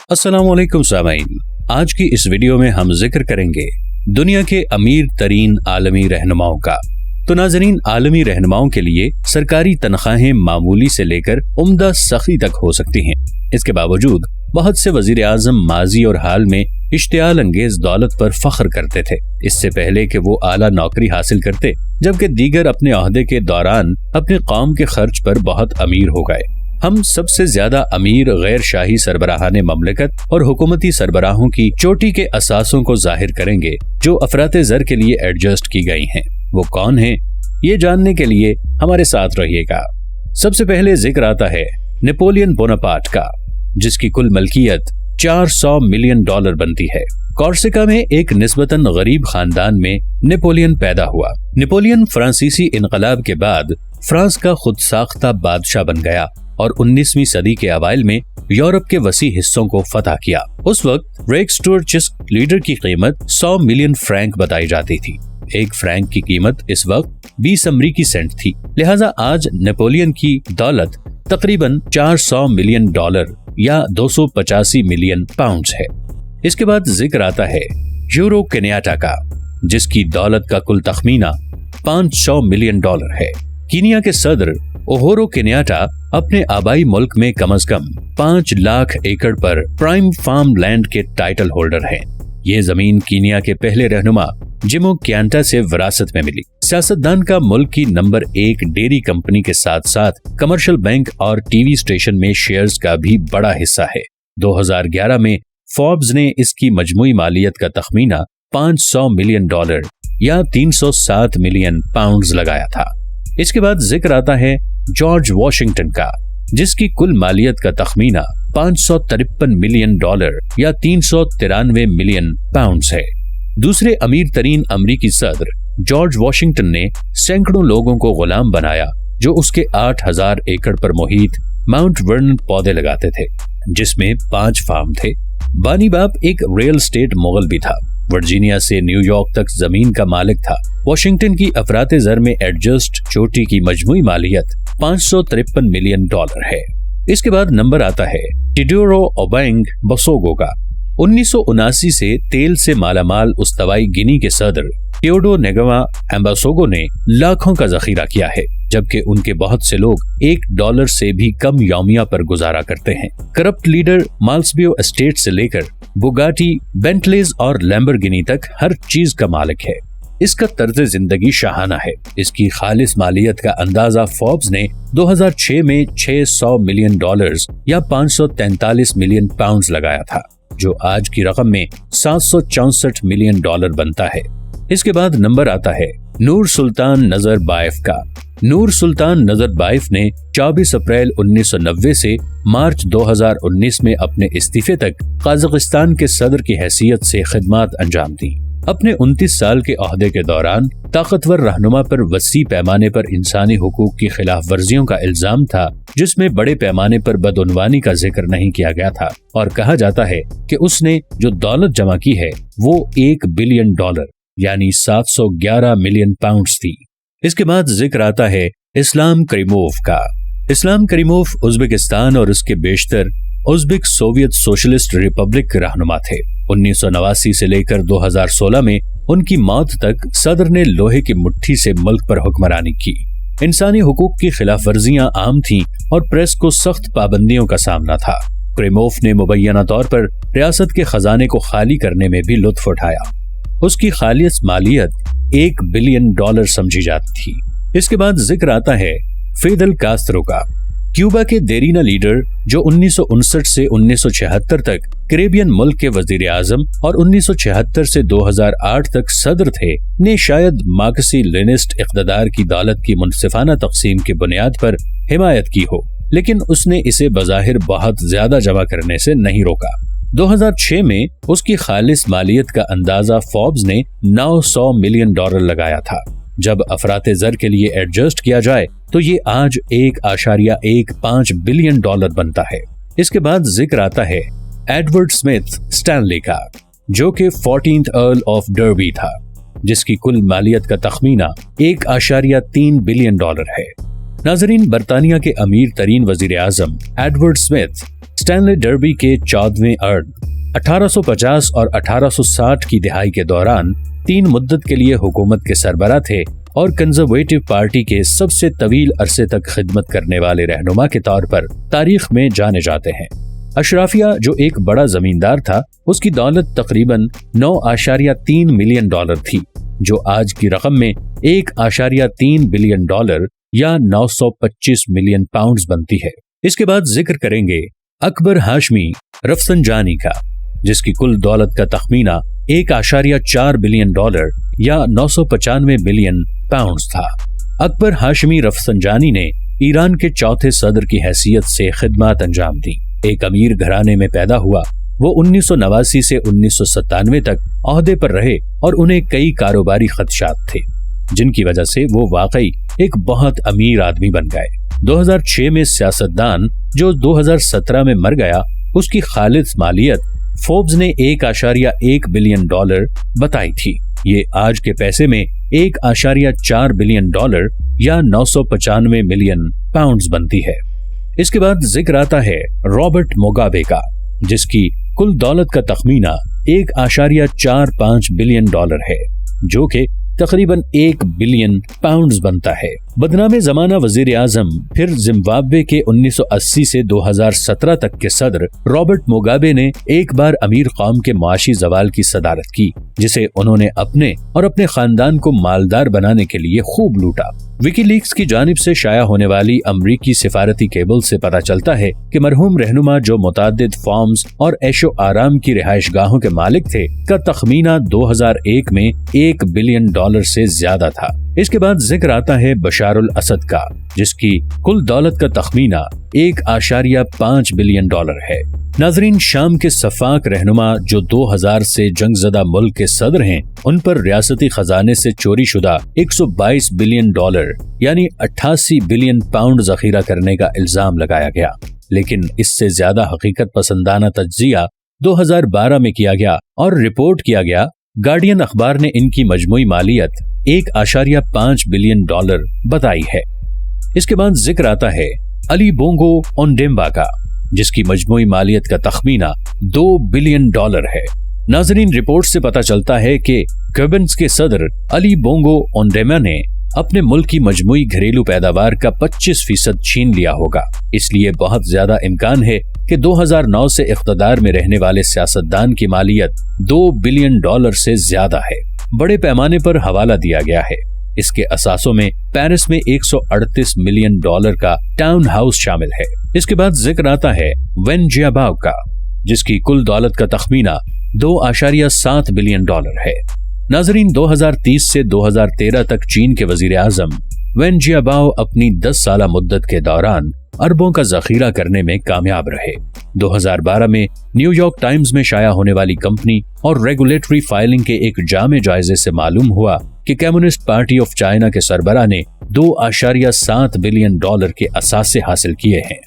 अस्सलाम वालेकुम सामाईन। आज की इस वीडियो में हम जिक्र करेंगे दुनिया के अमीर तरीन आलमी रहनुमाओं का। तो नाज़रीन, आलमी रहनुमाओं के लिए सरकारी तनख्वाहें मामूली से लेकर उम्दा सखी तक हो सकती हैं। इसके बावजूद बहुत से वजीर आजम माजी और हाल में इश्तियाल अंगेज दौलत पर फख्र करते थे, इससे पहले कि वो आला नौकरी हासिल करते, जबकि दीगर अपने ओहदे के दौरान अपने कौम के खर्च पर बहुत अमीर हो गए। हम सबसे ज्यादा अमीर गैर शाही सरबराहाने ममलकत और हुकूमती सरबराहों की चोटी के असासों को जाहिर करेंगे जो अफराते ज़र के लिए एडजस्ट की गई हैं। वो कौन हैं? ये जानने के लिए हमारे साथ रहिएगा। सबसे पहले जिक्र आता है नेपोलियन बोनापार्ट का, जिसकी कुल मलकियत $400 मिलियन बनती है। कॉर्सिका में एक निस्बतन गरीब खानदान में नेपोलियन पैदा हुआ। नेपोलियन फ्रांसीसी इनकलाब के बाद फ्रांस का खुद साख्ता बादशाह बन गया और 19वीं सदी के अवाइल में यूरोप के वसी हिस्सों को फतह किया। उस वक्त रेक्सटोरचिस्क लीडर की कीमत 100 मिलियन फ्रैंक बताई जाती थी। एक फ्रैंक की कीमत इस वक्त 20 अमरीकी सेंट थी। लिहाजा आज नेपोलियन की दौलत तकरीबन $400 मिलियन या 285 मिलियन पाउंड्स है। इसके बाद जिक्र आता है यूरो केन्याटा का, जिसकी दौलत का कुल तखमीना $500 मिलियन है। कीनिया के सदर ओहोरो केन्याटा अपने आबाई मुल्क में कम से कम 5 लाख एकड़ पर प्राइम फार्म लैंड के टाइटल होल्डर हैं। ये जमीन कीनिया के पहले रहनुमा जिमो क्यांटा से विरासत में मिली। सियासतदान का मुल्क की नंबर 1 डेयरी कंपनी के साथ साथ कमर्शियल बैंक और टीवी स्टेशन में शेयर्स का भी बड़ा हिस्सा है। 2011 में फोर्ब्स ने इसकी मजमूई मालियत का तखमीना $500 मिलियन या 307 मिलियन पाउंड्स लगाया था। इसके बाद जिक्र आता है जॉर्ज वॉशिंगटन का, जिसकी कुल मालियत का तखमीना $553 मिलियन या 393 मिलियन पाउंड्स है। दूसरे अमीर तरीन अमरीकी सदर जॉर्ज वॉशिंगटन ने सैकड़ों लोगों को गुलाम बनाया जो उसके 8000 एकड़ पर मुहित माउंट वर्नन पौधे लगाते थे, जिसमें 5 फार्म थे। बानी बाप एक रियल स्टेट मोगल भी था। वर्जीनिया से न्यूयॉर्क तक जमीन का मालिक था। वॉशिंगटन की अफराते ज़र में एडजस्ट चोटी की मजमूई मालियत $553 मिलियन है। इसके बाद नंबर आता है टेओडोरो ओबांग बसोगो का। 1979 से तेल से मालामाल उस्तवाई गिनी के सदर टेओडो नेगवा एम्बासोगो ने लाखों का जखीरा किया है, जबकि उनके बहुत से लोग $1 से भी कम यौमिया पर गुजारा करते हैं। करप्ट लीडर माल्सबियो एस्टेट से लेकर बुगाटी, बेंटलेज और लैम्बोर्गिनी तक हर चीज का मालिक है। इसका तर्ज जिंदगी शाहाना है। इसकी खालिस मालियत का अंदाजा फोर्ब्स ने 2006 में $600 मिलियन या 543 मिलियन पाउंड्स लगाया था, जो आज की रकम में $764 मिलियन बनता है। इसके बाद नंबर आता है नूर सुल्तान नजरबायफ का। नूर सुल्तान नजरबायफ ने 24 अप्रैल 1990 से मार्च 2019 में अपने इस्तीफे तक कजाकिस्तान के सदर की हैसियत से खिदमत अंजाम दी। अपने 29 साल के ओहदे के दौरान ताकतवर रहनुमा पर वसी पैमाने पर इंसानी हुकूक की खिलाफ वर्जियों का इल्जाम था, जिसमें बड़े पैमाने पर बदउनवानी का जिक्र नहीं किया गया था और कहा जाता है कि उसने जो दौलत जमा की है वो $1 बिलियन यानी 711 मिलियन पाउंड्स थी। इसके बाद जिक्र आता है इस्लाम करीमोव का। इस्लाम करीमोव उज़्बेकिस्तान और उसके बेशतर उज़्बेक सोवियत सोशलिस्ट रिपब्लिक के रहनुमा थे। 1989 से लेकर 2016 में उनकी मौत तक सदर ने लोहे की मुट्ठी से मुल्क पर हुक्मरानी की। इंसानी हुकूक की खिलाफ वर्जियां आम थीं और प्रेस को सख्त पाबंदियों का सामना था। करीमोव ने मुबैना तौर पर रियासत के खजाने को खाली करने में भी लुत्फ उठाया। उसकी खालिस मालियत $1 बिलियन समझी जाती थी। इसके बाद जिक्र आता है फिदेल कास्त्रो का। क्यूबा के देरीना लीडर जो 1959 से 1976 तक कैरेबियन मुल्क के वजीर आजम और 1976 से 2008 तक सदर थे, ने शायद मार्क्सी लेनिस्ट इक़्तिदार की दौलत की मुनसिफाना तक़सीम की बुनियाद पर हिमायत की हो, लेकिन उसने इसे बज़ाहिर बहुत ज्यादा जमा करने से नहीं रोका। 2006 में उसकी खालिस मालियत का अंदाजा फोर्ब्स ने $900 मिलियन लगाया था। जब अफराते ज़र के लिए एडजस्ट किया जाए तो ये आज $1.15 बिलियन बनता है। इसके बाद जिक्र आता है एडवर्ड स्मिथ स्टैनली का, जो कि 14th अर्ल ऑफ डर्बी था, जिसकी कुल मालियत का तखमीना $1.3 बिलियन है। नाजरीन, बरतानिया के अमीर तरीन वजीर आजम एडवर्ड स्मिथ स्टैनले डर्बी के 14वें अर्न 1850 और 1860 की दिहाई के दौरान 3 मुद्दत के लिए हुकूमत के सरबराह थे और कंजर्वेटिव पार्टी के सबसे तवील अरसे तक खिदमत करने वाले रहनुमा के तौर पर तारीख में जाने जाते हैं। अशराफिया, जो एक बड़ा जमींदार था, उसकी दौलत तकरीबन 9.3 मिलियन डॉलर थी, जो आज की रकम में 1.3 बिलियन डॉलर या 925 मिलियन पाउंड्स बनती है। इसके बाद जिक्र करेंगे अकबर हाशमी रफसंजानी का, जिसकी कुल दौलत का तखमीना 1.4 बिलियन डॉलर या 995 बिलियन पाउंड्स था। अकबर हाशमी रफसंजानी ने ईरान के चौथे सदर की हैसियत से खिदमत अंजाम दी। एक अमीर घराने में पैदा हुआ। वो 1989 से 1997 तक ओहदे पर रहे और उन्हें कई कारोबारी खदशात थे, जिनकी वजह से वो वाकई एक बहुत अमीर आदमी बन गए। 2006 में सियासतदान जो 2017 में मर गया, उसकी खालिद मालियत फोर्ब्स ने 1.1 बिलियन डॉलर बताई थी। ये आज के पैसे में 1.4 बिलियन डॉलर या 995 मिलियन पाउंड्स बनती है। इसके बाद जिक्र आता है रॉबर्ट मुगाबे का, जिसकी कुल दौलत का तखमीना 1.45 बिलियन डॉलर है, जो कि तकरीबन 1 बिलियन पाउंड्स बनता है। बदनामे जमाना वजीर आजम फिर जिम्बाब्वे के 1980 से 2017 तक के सदर रॉबर्ट मुगाबे ने एक बार अमीर कौम के मुआशी जवाल की सदारत की, जिसे उन्होंने अपने और अपने खानदान को मालदार बनाने के लिए खूब लूटा। विकीलीक्स की जानिब से शाया होने वाली अमरीकी सिफारती केबल से पता चलता है कि मरहूम रहनुमा, जो मुतादिद फॉर्म्स और ऐशो आराम की रिहाइश गाहों के मालिक थे, का तखमीना 2001 में 1 बिलियन डॉलर से ज्यादा था। इसके बाद जिक्र आता है बशारुल असद का, जिसकी कुल दौलत का तखमीना 1.5 बिलियन डॉलर है। नाजरीन, शाम के सफाक रहनुमा जो 2000 से जंगजदा मुल्क के सदर हैं, उन पर रियासती खजाने से चोरी शुदा 122 बिलियन डॉलर यानी 88 बिलियन पाउंड जखीरा करने का इल्जाम लगाया गया, लेकिन इससे ज्यादा हकीकत पसंदाना तज्जिया 2012 में किया गया और रिपोर्ट किया गया। गार्डियन अखबार ने इनकी मजमूई मालियत 1.5 बिलियन डॉलर बताई है। इसके बाद जिक्र आता है अली बोंगो ओंडेम्बा का, जिसकी मजमूई मालियत का तखमीना 2 बिलियन डॉलर है। नाजरीन, रिपोर्ट से पता चलता है कि गबन्स के सदर अली बोंगो ओंडेम्बा ने अपने मुल्क की मजमूई घरेलू पैदावार का 25% छीन लिया होगा। इसलिए बहुत ज्यादा इम्कान है कि 2009 से इख्तदार में रहने वाले सियासतदान की मालियत 2 बिलियन डॉलर से ज्यादा है। बड़े पैमाने पर हवाला दिया गया है। इसके असासों में पेरिस में 138 मिलियन डॉलर का टाउन हाउस शामिल है। इसके बाद जिक्र आता है वेन जियाबाओ का, जिसकी कुल दौलत का तखमीना 2.7 बिलियन डॉलर है। नाजरीन, 2030 से 2013 तक चीन के वजीर आजम वेन जियाबाओ अपनी 10 साला मुद्दत के दौरान अरबों का जखीरा करने में कामयाब रहे। 2012 में न्यूयॉर्क टाइम्स में शाया होने वाली कंपनी और रेगुलेटरी फाइलिंग के एक जामे जायजे से मालूम हुआ कि कम्युनिस्ट पार्टी ऑफ चाइना के सरबराह ने 2.7 बिलियन डॉलर के असासे हासिल किए हैं।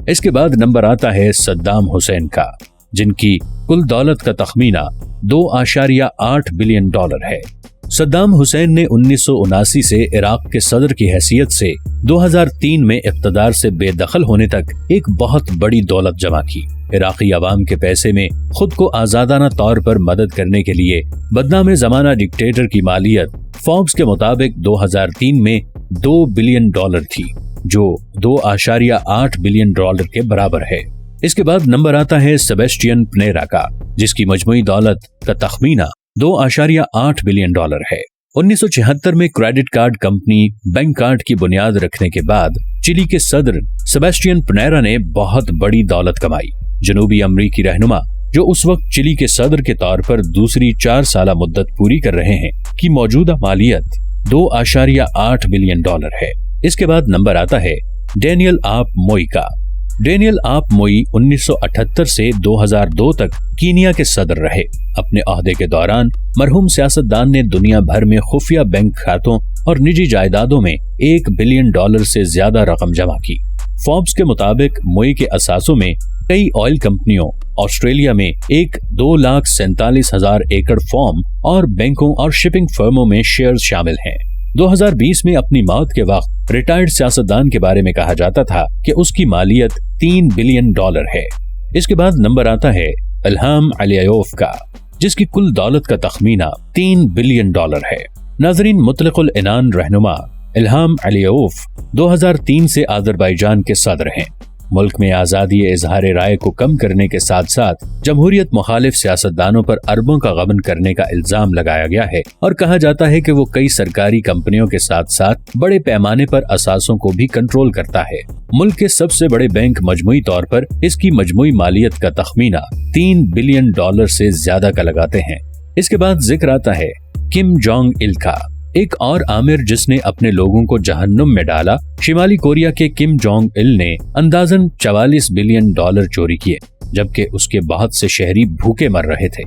इसके बाद नंबर आता है सद्दाम हुसैन का, जिनकी कुल दौलत का तखमीना 2.8 बिलियन डॉलर है। सद्दाम हुसैन ने 1979 से इराक के सदर की हैसियत से 2003 में इक़्तिदार से बेदखल होने तक एक बहुत बड़ी दौलत जमा की। इराकी अवाम के पैसे में खुद को आजादाना तौर पर मदद करने के लिए बदनामे जमाना डिक्टेटर की मालियत फोर्ब्स के मुताबिक 2003 में 2 बिलियन डॉलर थी, जो 2.8 बिलियन डॉलर के बराबर है। इसके बाद नंबर आता है सेबेस्टियन पिनेरा का, जिसकी मजमूई दौलत का तखमीना 2.8 बिलियन डॉलर है। 1976 में credit card company bank card की बुनियाद रखने के बाद चिली के सदर सेबेस्टियन पिनेरा ने बहुत बड़ी दौलत कमाई। जनूबी अमरीकी रहनुमा, जो उस वक्त चिली के सदर के तौर पर दूसरी 4 साला मुद्दत पूरी कर रहे हैं, की मौजूदा मालियत 2.8 बिलियन डॉलर है। इसके बाद नंबर आता है डेनियल आप मोई का। डेनियल आप मोई 1978 से 2002 तक कीनिया के सदर रहे। अपने ओहदे के दौरान मरहूम सियासतदान ने दुनिया भर में खुफिया बैंक खातों और निजी जायदादों में 1 बिलियन डॉलर से ज्यादा रकम जमा की। फोर्ब्स के मुताबिक मोई के असासों में कई ऑयल कंपनियों, ऑस्ट्रेलिया में 2,47,000 एकड़ फार्म और बैंकों और शिपिंग फर्मों में शेयर्स शामिल हैं। 2020 में अपनी मौत के वक्त रिटायर्ड सियासतदान के बारे में कहा जाता था कि उसकी मालियत 3 बिलियन डॉलर है। इसके बाद नंबर आता है इल्हाम अलियोव का, जिसकी कुल दौलत का तखमीना $3 बिलियन है। नाजरीन, मुतलकुल इनान रहनुमा इल्हाम अलियोव 2003 से अज़रबैजान के सदर हैं। मुल्क में आज़ादी इजहार राय को कम करने के साथ साथ जमहूरियत मुखालिफ सियासतदानों पर अरबों का गबन करने का इल्जाम लगाया गया है और कहा जाता है कि वो कई सरकारी कंपनियों के साथ साथ बड़े पैमाने पर असासों को भी कंट्रोल करता है। मुल्क के सबसे बड़े बैंक मजमूई तौर पर इसकी मजमूई मालियत का तखमीना $3 बिलियन से ज्यादा का लगाते हैं। इसके बाद जिक्र आता है किम जोंग इल का, एक और आमिर जिसने अपने लोगों को जहन्नुम में डाला। शिमाली कोरिया के किम जोंग इल ने अंदाजन $44 बिलियन चोरी किए, जबकि उसके बहुत से शहरी भूखे मर रहे थे।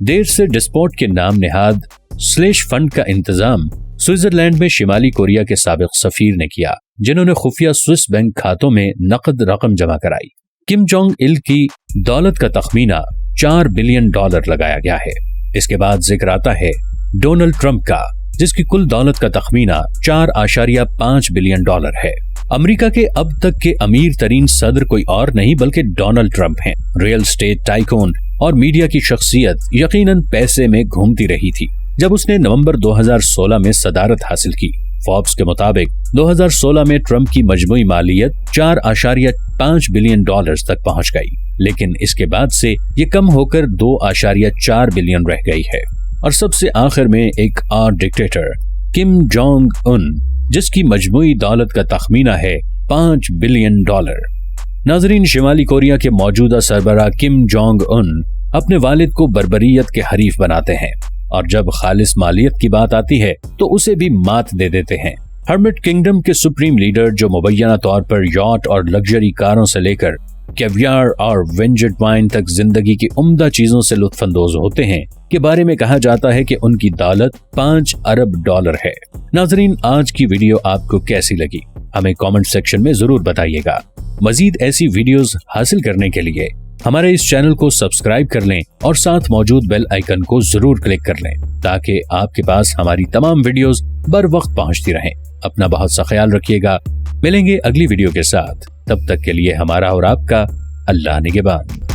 देर से डिस्पोट के नाम नेहाद स्लेश फंड का इंतजाम स्विट्जरलैंड में शिमाली कोरिया के साबिक सफीर ने किया, जिन्होंने खुफिया स्विस बैंक खातों में नकद रकम जमा कराई। किम जोंग इल की दौलत का तखमीना $4 बिलियन लगाया गया है। इसके बाद जिक्र आता है डोनाल्ड ट्रंप का, जिसकी कुल दौलत का तखमीना $4.5 बिलियन है। अमेरिका के अब तक के अमीर तरीन सदर कोई और नहीं बल्कि डोनाल्ड ट्रंप हैं। रियल स्टेट टाइकून और मीडिया की शख्सियत यकीनन पैसे में घूमती रही थी। जब उसने नवंबर 2016 में सदारत हासिल की, फोर्ब्स के मुताबिक 2016 में ट्रंप की मजमूई मालियत $4.5 बिलियन तक पहुंच गई, लेकिन इसके बाद से ये कम होकर $2.4 बिलियन रह गई है। और सबसे आखिर में एक और डिक्टेटर किम जोंग उन, जिसकी मजमूई दौलत का तखमीना है $5 बिलियन। नाजरीन, शिमाली कोरिया के मौजूदा सरबराह किम जोंग उन अपने वालिद को बर्बरियत के हरीफ बनाते हैं और जब खालिस मालियत की बात आती है तो उसे भी मात दे देते हैं। हर्मिट किंगडम के सुप्रीम लीडर, जो मुबैना तौर पर यॉट और लग्जरी कारों से लेकर कैवियर और वेंजेड वाइन तक जिंदगी की उम्दा चीजों से लुत्फानंदोज होते हैं, के बारे में कहा जाता है कि उनकी दौलत $5 अरब है। नाजरीन, आज की वीडियो आपको कैसी लगी हमें कमेंट सेक्शन में जरूर बताइएगा। मजीद ऐसी वीडियोस हासिल करने के लिए हमारे इस चैनल को सब्सक्राइब कर लें और साथ मौजूद बेल आइकन को जरूर क्लिक कर लें ताकि आपके पास हमारी तमाम वीडियोस बर वक्त पहुंचती रहें। अपना बहुत सा ख्याल रखिएगा। मिलेंगे अगली वीडियो के साथ, तब तक के लिए हमारा और आपका अल्लाह निगहबान।